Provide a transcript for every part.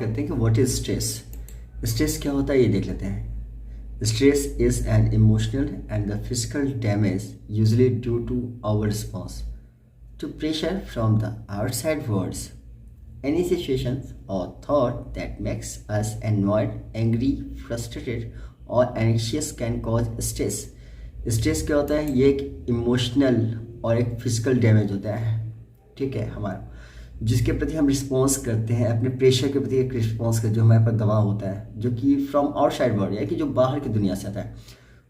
करते हैं कि व्हाट इज स्ट्रेस। स्ट्रेस क्या होता है ये देख लेते हैं। Stress is an emotional and the physical damage usually due to our response to pressure from the outside worlds. Any situation or thought that makes us annoyed, angry, frustrated or anxious can cause stress. Stress क्या होता है? ये एक emotional और एक physical damage होता है, ठीक है, हमारा, जिसके प्रति हम रिस्पॉन्स करते हैं, अपने प्रेशर के प्रति एक रिस्पॉन्स कर जो हमारे पर दबाव होता है, जो कि फ्रॉम आउटसाइड वर्ल्ड, यानी कि जो बाहर की दुनिया से आता है।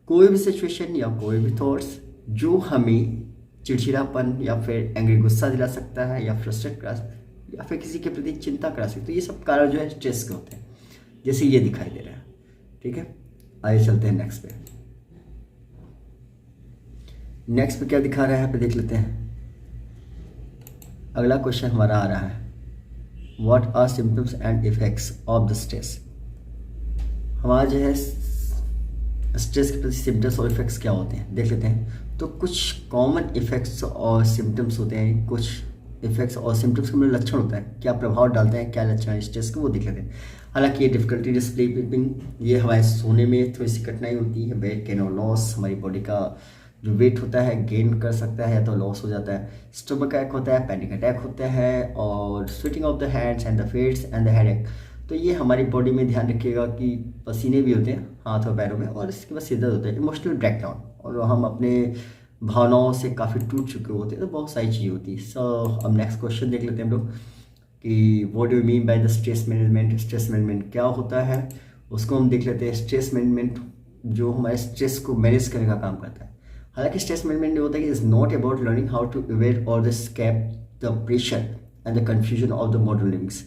कोई भी सिचुएशन या कोई भी थॉट्स जो हमें चिड़चिड़ापन या फिर एंग्री गुस्सा दिला सकता है या फ्रस्ट्रेट करा सकता है या फिर किसी के प्रति चिंता करा सकता है, तो ये सब कारण जो है स्ट्रेस के होते हैं, जैसे ये दिखाई दे रहा है, ठीक है। आइए चलते हैं नेक्स्ट पे। नेक्स्ट पे क्या दिखा रहा है यहाँ पे देख लेते हैं। अगला क्वेश्चन हमारा आ रहा है, what are symptoms and effects of the stress. हमारा जो है स्ट्रेस के प्रति सिम्टम्स और इफेक्ट्स क्या होते हैं देख लेते हैं। तो कुछ कॉमन इफेक्ट्स और सिम्टम्स होते हैं, कुछ इफेक्ट्स और सिम्टम्स का मतलब लक्षण होता है, क्या प्रभाव डालते हैं, क्या लक्षण है स्ट्रेस के, वो देख लेते हैं। हालांकि ये डिफिकल्टी स्लीपिंग, ये हमारे सोने में थोड़ी सी कठिनाई होती है, वेट गेन और लॉस, हमारी बॉडी का जो वेट होता है गेन कर सकता है तो लॉस हो जाता है, स्टमक अटैक होता है, पैनिक अटैक होता है, और sweating of the hands and the feet and the headache. तो ये हमारी बॉडी में ध्यान रखिएगा कि पसीने भी होते हैं हाथ और पैरों में, और इसके बाद सिर दर्द होता है, इमोशनल ब्रेकडाउन, और हम अपने भावनाओं से काफ़ी टूट चुके होते हैं, तो बहुत सारी चीज़ें होती है। सो अब नेक्स्ट क्वेश्चन देख लेते हैं हम लोग कि what do you mean by the stress management. Stress management क्या होता है उसको हम देख लेते हैं। स्ट्रेस मैनेजमेंट जो हमारे स्ट्रेस को मैनेज करने का काम करता है। हालांकि स्ट्रेस मैनेजमेंट ये होता है कि is not about learning how to aware और the escape the pressure and the confusion of the modern livings.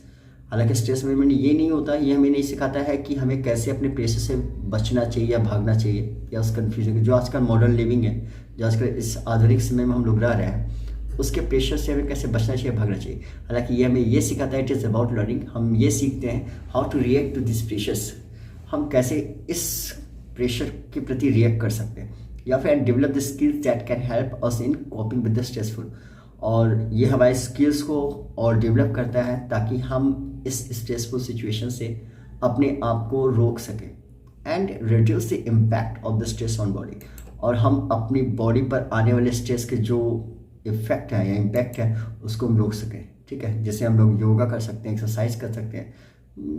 हालांकि स्ट्रेस मैनेजमेंट ये नहीं होता, ये हमें नहीं सिखाता है कि हमें कैसे अपने प्रेशर से बचना चाहिए या भागना चाहिए या उस कन्फ्यूजन जो आजकल मॉडर्न लिविंग है, जो आजकल इस आधुनिक समय में हम लोग रह रहे हैं, उसके प्रेशर से हमें कैसे बचना चाहिए, भागना चाहिए। हालांकि ये हमें ये सिखाता है, इट इज़ अबाउट लर्निंग, हम ये सीखते हैं how to react to this pressures, हम कैसे इस प्रेशर के प्रति रिएक्ट कर सकते हैं, या फिर develop the skills that can help us in कॉपिंग with the stressful. और ये हमारे स्किल्स को और डेवलप करता है ताकि हम इस स्ट्रेसफुल सिचुएशन से अपने आप को रोक सकें and reduce the impact of the stress on body, और हम अपनी बॉडी पर आने वाले स्ट्रेस के जो इफेक्ट है या इम्पैक्ट है उसको हम रोक सकें, ठीक है। जैसे हम लोग योगा कर सकते हैं, एक्सरसाइज कर सकते हैं,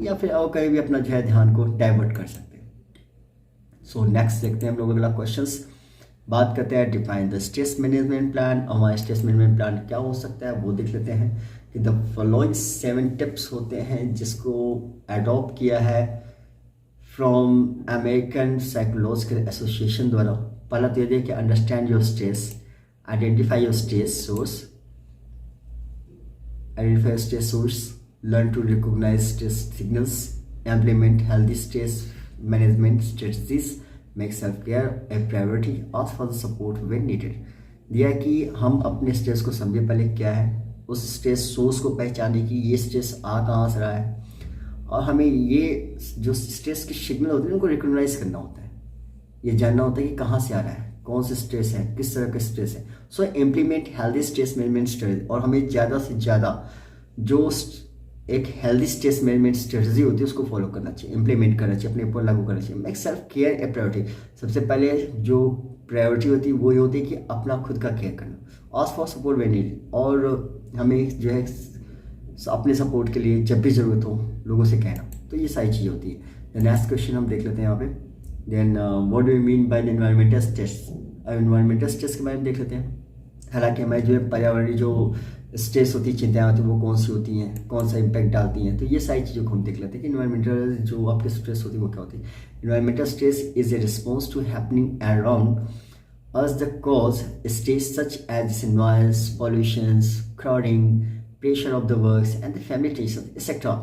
या फिर और कहीं भी अपना जो है ध्यान को डाइवर्ट कर सकते हैं। सो नेक्स्ट देखते हैं हम लोग अगला क्वेश्चंस। बात करते हैं define the stress management plan. हमारा स्ट्रेस मैनेजमेंट प्लान क्या हो सकता है वो देख लेते हैं कि द फॉलोइंग 7 टिप्स होते हैं जिसको एडॉप्ट किया है फ्रॉम अमेरिकन साइकोलॉजिकल एसोसिएशन द्वारा। पहला तो ये देखिए कि understand your stress, identify your stress source, identify stress source, learn to recognise stress signals, implement healthy stress management strategies, make self care a priority, ask for the support when needed. दिया कि हम अपने stress को समझे, पहले क्या है, उस स्ट्रेस सोर्स को पहचाने की ये स्ट्रेस आ कहाँ से रहा है, और हमें ये जो स्ट्रेस के सिग्नल होते हैं उनको रिकॉग्नाइज करना होता है, ये जानना होता है कि कहाँ से आ रहा है, कौन सा स्ट्रेस है, किस तरह का स्ट्रेस है। So implement healthy stress management strategy, और हमें ज़्यादा से ज़्यादा जो एक हेल्दी स्ट्रेस मैनेजमेंट स्ट्रेटजी होती है उसको फॉलो करना चाहिए, इंप्लीमेंट करना चाहिए, अपने ऊपर लागू करना चाहिए। Make self care a priority, सबसे पहले जो प्रायोरिटी होती है वो ये होती है कि अपना खुद का केयर करना। Ask for support when needed, और हमें जो है अपने सपोर्ट के लिए जब भी ज़रूरत हो लोगों से कहना, तो ये सारी चीज़ें होती है। नेक्स्ट क्वेश्चन हम देख लेते हैं यहाँ पे, then what do you mean by the environmental stress. Environmental stress के बारे में देख लेते हैं। हालांकि हमारे जो है पर्यावरणीय जो स्ट्रेस होती है, चिंताएं होती हैं, वो कौन सी होती हैं, कौन सा इम्पैक्ट डालती हैं, तो ये सारी चीज़ों को हम देख लेते हैं कि इन्वायरमेंटल जो आपके स्ट्रेस होती है वो क्या होती है। Environmental stress is a response to happening around us the cause stress such as noise, pollutions, crowding, pressure of the works and the family tension etcetera.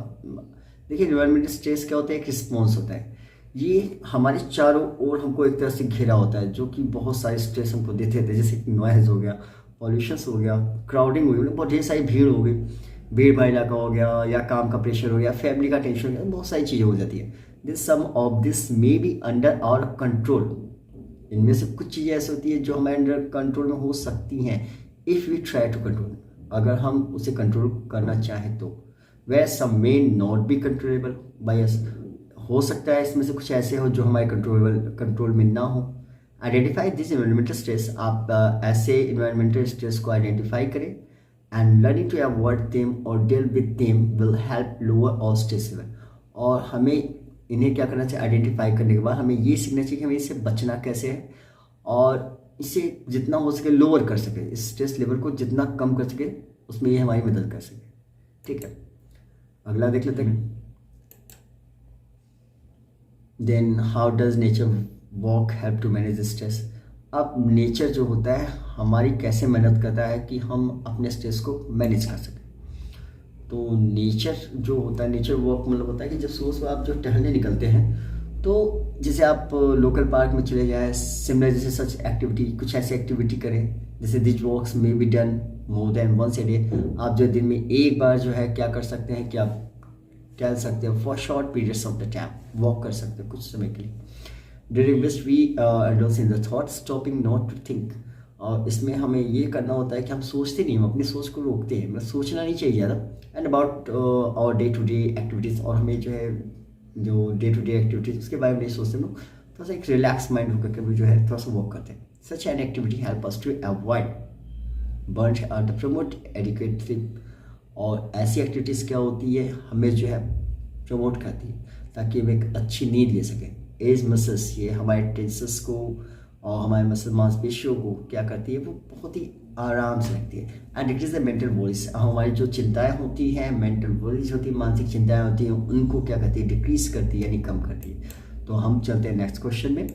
देखिए इन्वायरमेंटल स्ट्रेस क्या होता है, एक रिस्पॉन्स होता है, ये हमारे चारों ओर हमको एक तरह से घेरा होता है, जो कि बहुत सारे स्ट्रेस हमको देते रहते हैं, जैसे कि नॉइज हो गया, पॉल्यूशंस हो गया, क्राउडिंग हो गई, बहुत ढेर सारी भीड़ हो गई, भीड़ भाड़ इलाका हो गया, या काम का प्रेशर हो गया, फैमिली का टेंशन हो गया, बहुत सारी चीज़ें हो जाती है। This some of this may be under our control, इनमें से कुछ चीज़ें ऐसी होती है जो हमारे अंडर कंट्रोल में हो सकती हैं, if we try to control, अगर हम उसे कंट्रोल करना चाहें तो। Where some may not be controllable by us, हो सकता है इसमें से कुछ ऐसे हो जो हमारे कंट्रोल में ना हो। आइडेंटिफाई दिस इन्वायरमेंटल स्ट्रेस, आप ऐसे इन्वायरमेंटल स्ट्रेस को आइडेंटिफाई करें and learning to avoid them और deal with them will help lower all stress level. और हमें इन्हें क्या करना चाहिए, आइडेंटिफाई करने के बाद हमें ये सीखना चाहिए कि हमें इससे बचना कैसे है और इसे जितना हो सके लोअर कर सके, इस स्ट्रेस लेवल को जितना कम कर सके उसमें ये हमारी मदद कर सके। ठीक है, अगला देख लेते हैं। Then how does nature walk help to manage stress. अब नेचर जो होता है हमारी कैसे मदद करता है कि हम अपने स्ट्रेस को मैनेज कर सकें। तो नेचर जो होता है, नेचर वॉक मतलब होता है कि जब सुबह सुबह आप जो टहलने निकलते हैं तो जैसे आप लोकल पार्क में चले जाएं, सिमिलर जैसे सच एक्टिविटी, कुछ ऐसी एक्टिविटी करें जैसे this walks may be done more than once a day. आप जो दिन में एक बार जो है क्या कर सकते हैं कि आप टहल सकते हो for short periods of the time, walk कर सकते हो कुछ समय के लिए। During which we indulge in the thought stopping not to think. और इसमें हमें ये करना होता है कि हम सोचते नहीं, हम अपनी सोच को रोकते हैं, मतलब सोचना नहीं चाहिए ज़्यादा। And about our day to day activities, और हमें जो है जो डे टू डे एक्टिविटीज़ उसके बारे में नहीं सोचते हम लोग, थोड़ा सा एक रिलैक्स माइंड होकर के भी जो है थोड़ा सा वॉक करते हैं। Such an activity help us to avoid burn out, promote adequate sleep. और ऐसी एक्टिविटीज़ क्या होती है हमें जो है प्रमोट करती है ताकि हम एक अच्छी नींद ले सकें। एज मसल्स, ये हमारे टेंसस को और हमारे मसल मांसपेशियों को क्या करती है, वो बहुत ही आराम से रखती है। And it is the mental worries, हमारी जो चिंताएं होती हैं, मेंटल वरीज होती है, मानसिक चिंताएं होती हैं, उनको क्या करती है, डिक्रीज करती है, यानी कम करती है। तो हम चलते हैं नेक्स्ट क्वेश्चन में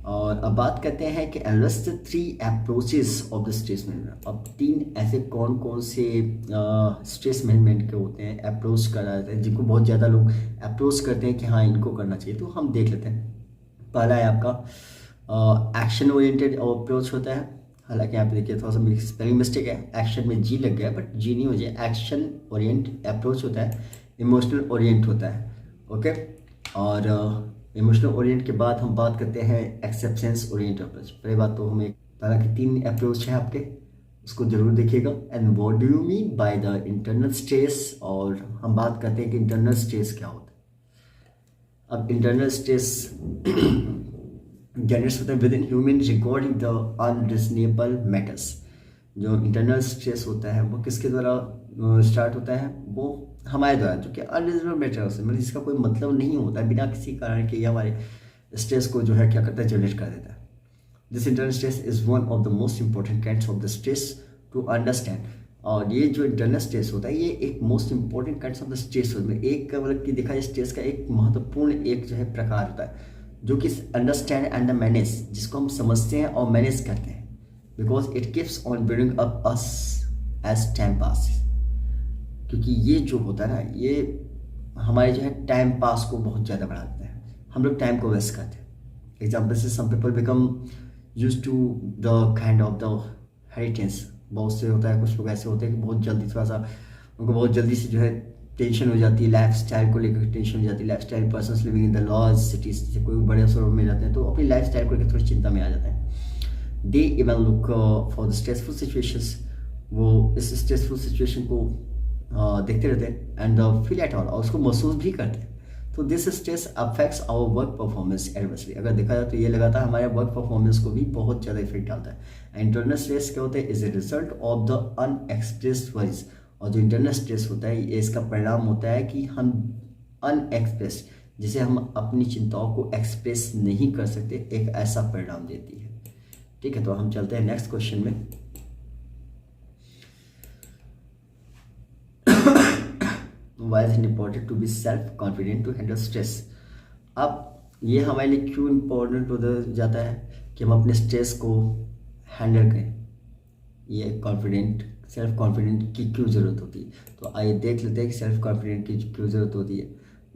और अब बात करते हैं कि analyse the 3 approaches of the stress management. अब 3 ऐसे कौन कौन से स्ट्रेस मैनेजमेंट के होते हैं, अप्रोच करा जाता है, जिनको बहुत ज़्यादा लोग अप्रोच करते हैं कि हाँ इनको करना चाहिए। तो हम देख लेते हैं। पहला है आपका एक्शन ओरिएंटेड अप्रोच होता है। हालांकि यहाँ पे देखिए थोड़ा सा स्पेलिंग मिस्टेक है, एक्शन में जी लग गया बट जी नहीं हो जाए, एक्शन ओरिएंट अप्रोच होता है। इमोशनल ओरिएंट होता है, ओके। और इमोशनल ओरिएंट के बाद हम बात करते हैं एक्सेप्टेंस ओरिएंट अप्रोच। पहले बात तो हमें हालांकि 3 अप्रोच है आपके, उसको जरूर देखिएगा। And what do you mean by the internal stress, और हम बात करते हैं कि इंटरनल स्ट्रेस क्या होता है। अब इंटरनल स्ट्रेस जनरेट होता है with in human recording the unreasonable matters. जो इंटरनल स्ट्रेस होता है वो किसके द्वारा स्टार्ट होता है, वो हमारे द्वारा, जो कि अनरीजनेबल मैटर से मतलब इसका कोई मतलब नहीं होता है, बिना किसी कारण के ये हमारे स्ट्रेस को जो है क्या करता है, जनरेट कर देता है। This internal stress is one of the most important kinds of the stress to understand. और ये जो इंटरनल स्ट्रेस होता है ये एक most important kinds of the stress होता है, एक मतलब कि देखा जाए स्ट्रेस का एक महत्वपूर्ण एक जो है प्रकार होता है, जो कि अंडरस्टैंड एंड मैनेज, जिसको हम समझते हैं और मैनेज करते हैं। Because it keeps on building up us as time pass, क्योंकि ये जो होता है ना ये हमारे जो है टाइम पास को बहुत ज़्यादा बढ़ा देता है, हम लोग टाइम को वेस्ट करते हैं। एग्जाम्पल से some people become use to the kind of the heritance, बहुत से होता है, कुछ लोग ऐसे होते हैं कि बहुत जल्दी थोड़ा सा उनको बहुत जल्दी से जो है टेंशन हो जाती है, लाइफ स्टाइल को लेकर टेंशन हो जाती है। Life style person living in the large cities, जैसे कोई बड़े शहरों में जाते हैं तो अपनी लाइफ स्टाइल को लेकर थोड़ी चिंता में आ जाते हैं। They even look for the stressful situations, वो इस स्ट्रेसफुल सिचुएशन को देखते रहते हैं एंड फील एट ऑल, और उसको महसूस भी करते हैं। तो this stress affects our work performance adversely. अगर देखा जाए तो ये लगातार हमारे वर्क परफॉर्मेंस को भी बहुत ज़्यादा इफेक्ट डालता है। इंटरनल स्ट्रेस क्या होता है, is a result of the unexpressed worries. और जो इंटरनल स्ट्रेस होता है ये इसका परिणाम होता है कि हम अनएक्सप्रेस, जिसे हम अपनी चिंताओं को एक्सप्रेस नहीं कर सकते, एक ऐसा परिणाम देती है। ठीक है, तो हम चलते हैं नेक्स्ट क्वेश्चन में। Why is it important to be self confident to handle stress? अब ये हमारे लिए क्यों इम्पोर्टेंट हो जाता है कि हम अपने स्ट्रेस को हैंडल करें, ये सेल्फ कॉन्फिडेंट की क्यों ज़रूरत होती है। तो आइए देख लेते हैं कि सेल्फ कॉन्फिडेंट की क्यों ज़रूरत होती है।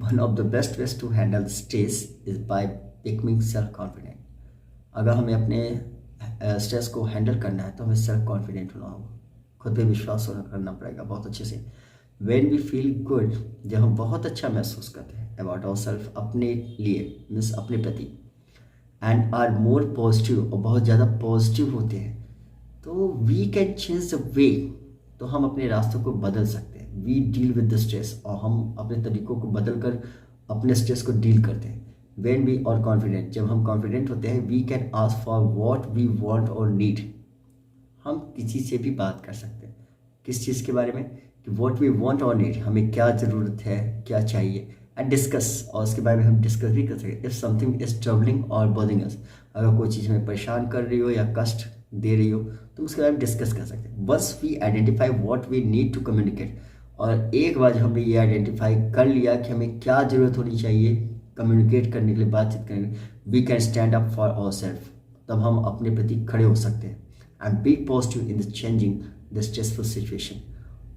One of the best ways to handle stress is by becoming self confident. अगर हमें अपने स्ट्रेस को हैंडल करना है तो हमें सेल्फ कॉन्फिडेंट होना होगा, खुद पे विश्वास होना करना पड़ेगा बहुत अच्छे से। When we feel good, जब हम बहुत अच्छा महसूस करते हैं about ourselves, अपने लिए मीन्स अपने प्रति, and are more positive, और बहुत ज़्यादा पॉजिटिव होते हैं, तो we can change the way, तो हम अपने रास्तों को बदल सकते हैं। We deal with the stress, और हम अपने तरीकों को बदल कर अपने स्ट्रेस को डील करते हैं। व्हेन वी आर कॉन्फिडेंट, जब हम कॉन्फिडेंट होते हैं, we can ask for what we want और नीड। हम किसी से भी बात कर सकते हैं किस चीज़ के बारे में, कि व्हाट वी वांट और नीड, हमें क्या ज़रूरत है, क्या चाहिए, एंड डिस्कस, और उसके बारे में हम डिस्कस भी कर सकते हैं। इफ़ समथिंग इज ट्रबलिंग और बॉदरिंग अस, अगर कोई चीज़ हमें परेशान कर रही हो या कष्ट दे रही हो तो उसके बारे में डिस्कस कर सकते हैं। Once we identify what we need to communicate, और एक बार जब हमने ये आइडेंटिफाई कर लिया कि हमें क्या ज़रूरत होनी चाहिए कम्युनिकेट करने के लिए, बातचीत करने के लिए, we can stand up for our self, तब हम अपने प्रति खड़े हो सकते हैं। And be positive in the changing the stressful situation,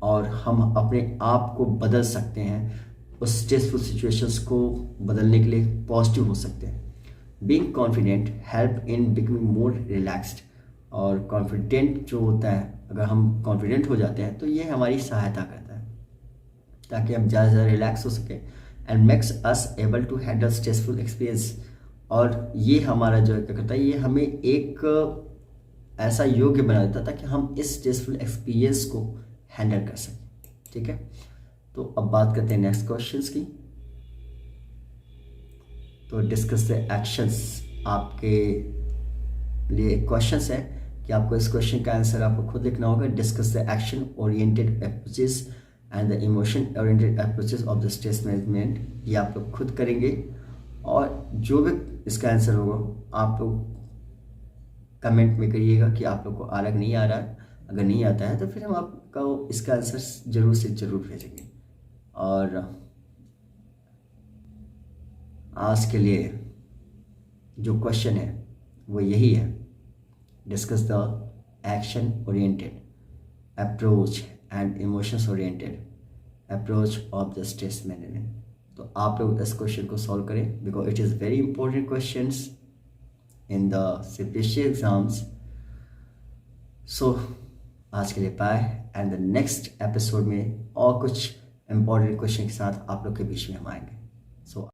और हम अपने आप को बदल सकते हैं, उस स्ट्रेसफुल सिचुएशंस को बदलने के लिए पॉजिटिव हो सकते हैं। Being confident help in becoming more relaxed, और कॉन्फिडेंट जो होता है, अगर हम कॉन्फिडेंट हो जाते हैं तो ये हमारी सहायता करता है ताकि हम ज़्यादा से ज़्यादा रिलैक्स हो सकें, and makes us able to handle stressful experience, और ये हमारा जो क्या करता है, ये हमें एक ऐसा योग्य बना देता ताकि हम इस स्ट्रेसफुल एक्सपीरियंस को हैंडल कर सकें। ठीक है, तो अब बात करते हैं नेक्स्ट क्वेश्चंस की। तो डिस्कस द एक्शंस, आपके लिए एक क्वेश्चन है कि आपको इस क्वेश्चन का आंसर आपको खुद लिखना होगा। Discuss the action oriented approaches and the emotion oriented approaches of the stress management, ये आप लोग खुद करेंगे, और जो भी इसका आंसर होगा आप लोग कमेंट में करिएगा कि आप लोग को आ रहा कि नहीं आ रहा है। अगर नहीं आता है तो फिर हम आपको इसका आंसर ज़रूर से ज़रूर भेजेंगे। और आज के लिए जो क्वेश्चन है वो यही है, discuss the action oriented approach and emotions oriented approach of the stress management. तो आप लोग इस क्वेश्चन को सॉल्व करें, because it is very important questions in the CPSC exams. So आज के लिए bye, and the next episode में और कुछ इंपॉर्टेंट क्वेश्चन के साथ आप लोग के बीच में हम आएंगे। सो